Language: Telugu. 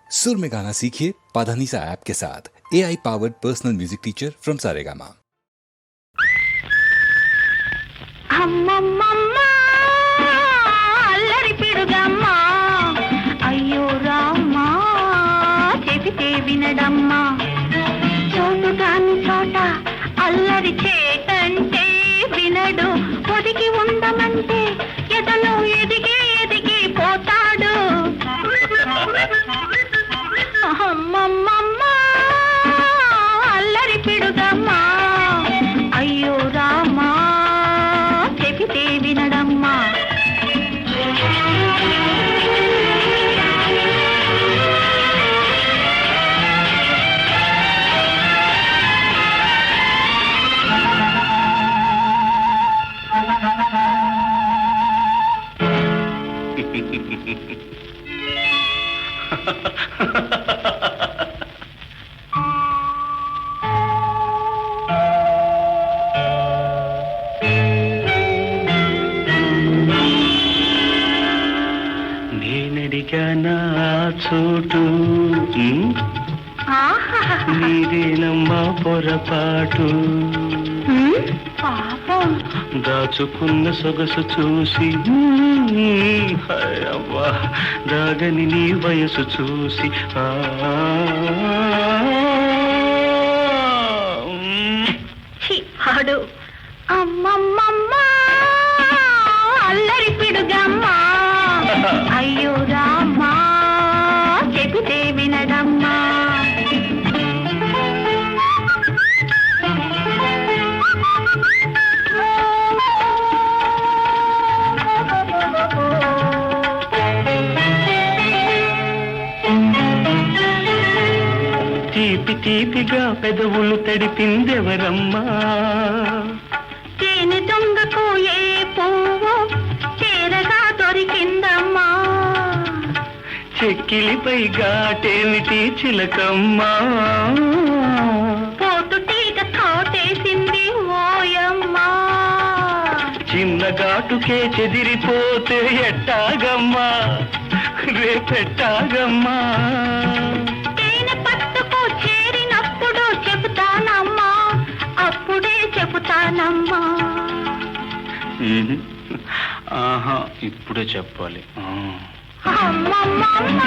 सुर में गाना सीखिए पाधानीसा ऐप के साथ। AI powered personal music teacher from Saregama. అల్లరి పిడుగమ్మా అయ్యో రామ్మా చెబితే వినడమ్మా చోటు కాని చోట అల్లరి చేటంటే వినడు ఒదిగి ఉండమంటే ఎదలో ఎదిగి ఎదిగి పోతాడు అమ్మమ్మమ్మ అల్లరి పిడుగమ్మా అయ్యో రామా చెబితే వినడమ్మా నేనడిగానా చోటు నీదేనమ్మా పొరపాటు పాపం దాచుకున్న సొగసు చూసి అవ్వా దాగని నీ వయసు చూసి ఆడు అమ్మమ్మమ్మ అల్లరి పిడుగమ్మా అయ్యో రామా చెబితే వినడమ్మా తీపి తీపిగా పెదవులు తడిపిందెవరమ్మా తేనె దొంగకు ఏ పువ్వు చేరగా దొరికిందమ్మా చెక్కిలిపై ఘాటేమిటి చిలకమ్మా పోతు తీగ తోటేసింది ఓయమ్మా చిన్న ఘాటుకే చెదిరిపోతే ఎట్టాగమ్మా రేపెట్టాగమ్మా తేనె పట్టుకు చేరినప్పుడు చెబుతానమ్మా అప్పుడే చెబుతానమ్మా ఆహా ఇప్పుడే చెప్పాలి అమ్మమ్మమ్మ